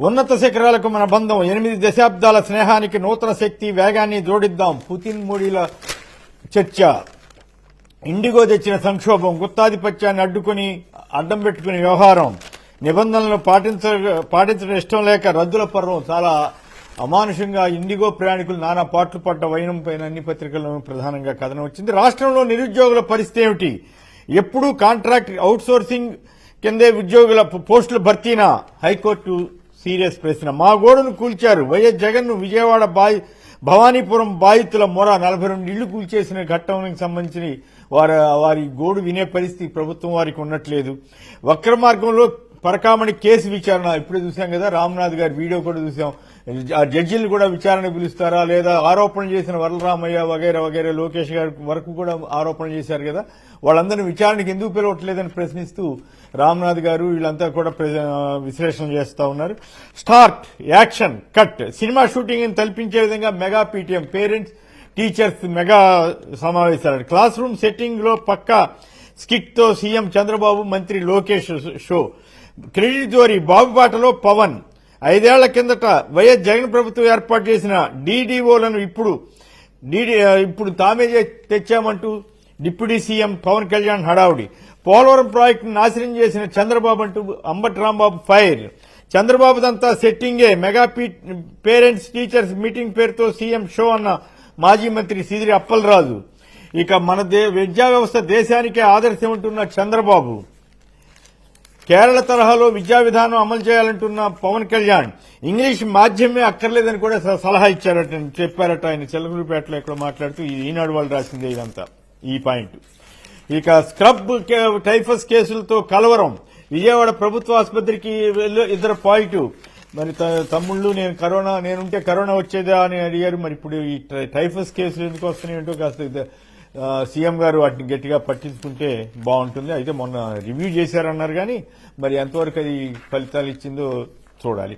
ఉన్నత శిఖరాలకు మన బంధం 8 దశాబ్దాల స్నేహానికి నూతన శక్తి వేగాన్ని జోడిద్దాం. పుతిన్ మోడీల చర్చ. ఇండిగో తెచ్చిన సంక్షోభం, గుత్తాధిపత్యాన్ని అడ్డం పెట్టుకుని వ్యవహారం, నిబంధనలను పాటించడం ఇష్టం లేక రద్దుల పర్వం. చాలా అమానుషంగా ఇండిగో ప్రయాణికులు నానా పాట్లు పడ్డ వైనం పైన అన్ని పత్రికల్లోనూ ప్రధానంగా కథనం వచ్చింది. రాష్ట్రంలో నిరుద్యోగుల పరిస్థితి ఏమిటి? ఎప్పుడూ కాంట్రాక్ట్ అవుట్సోర్సింగ్ కిందే ఉద్యోగుల పోస్టుల భర్తీనా? హైకోర్టు సీరియస్ ప్రశ్న. మా గోడును కూల్చారు. వైఎస్ జగన్ ను విజయవాడ భవానీపురం బాధితుల మొర. 42 ఇళ్లు కూల్చేసిన ఘట్టానికి సంబంధించి వారి గోడు వినే పరిస్థితి ప్రభుత్వం వారికి ఉన్నట్లేదు. వక్ర మార్గంలో పరకామణి కేసు విచారణ ఇప్పుడే చూశాం కదా, రామ్నాథ్ గారి వీడియో కూడా చూశాం. ఆ జడ్జీలు కూడా విచారణకు పిలుస్తారా లేదా? ఆరోపణలు చేసిన వరలరామయ్య వగైరా వగైరా లోకేష్ గారి వరకు కూడా ఆరోపణలు చేశారు కదా, వాళ్ళందరినీ విచారణకు ఎందుకు పిలవట్లేదని ప్రశ్నిస్తూ రామ్నాథ్ గారు వీళ్ళంతా కూడా విశ్లేషణ చేస్తా ఉన్నారు. Start, action, cut. Cinema shooting తలపించే విధంగా mega PTM parents teachers mega సమావేశాలు. క్లాస్ రూమ్ సెట్టింగ్ లో పక్కా స్కిట్ తో సీఎం చంద్రబాబు, మంత్రి లోకేష్ షో. క్రెడిట్ జోరీ, బాబుబాటలో పవన్. 5 ఏళ్ల కిందట వైఎస్ జగన్ ప్రభుత్వం ఏర్పాటు చేసిన డీడీఓలను ఇప్పుడు తామే తెచ్చామంటూ డిప్యూటీ సీఎం పవన్ కళ్యాణ్ హడావుడి. పోలవరం ప్రాజెక్టును నాశనం చేసిన చంద్రబాబు అంటూ అంబటి రాంబాబు ఫైర్. చంద్రబాబుదంతా సెట్టింగే, మెగా పేరెంట్స్ టీచర్స్ మీటింగ్ పేరుతో సీఎం షో అన్న మాజీ మంత్రి సిదిరి అప్పలరాజు. ఇక మన విద్యా వ్యవస్థ దేశానికే ఆదర్శం అంటున్న చంద్రబాబు. కేరళ తరహాలో విద్యా విధానం అమలు చేయాలంటున్న పవన్ కళ్యాణ్. ఇంగ్లీష్ మాధ్యమే అక్కర్లేదని కూడా సలహా చెప్పారట ఆయన చిలకలూరిపేటలో ఇక్కడ మాట్లాడుతూ. ఈనాడు వాళ్ళు రాసిందే ఇదంతా, ఈ పాయింట్. ఇక స్క్రబ్ టైఫస్ కేసులతో కలవరం. విజయవాడ ప్రభుత్వ ఆసుపత్రికి 2 పాజిటివ్. మరి తమ్ముళ్ళు నేనుంటే కరోనా వచ్చేదా అని అడిగారు. మరి ఇప్పుడు ఈ టైఫస్ కేసులు ఎందుకు వస్తున్నాయంటో కాస్త సీఎం గారు వాటిని గట్టిగా పట్టించుకుంటే బాగుంటుంది. అయితే మొన్న రివ్యూ చేశారన్నారు కానీ మరి ఎంతవరకు అది ఫలితాలు ఇచ్చిందో చూడాలి.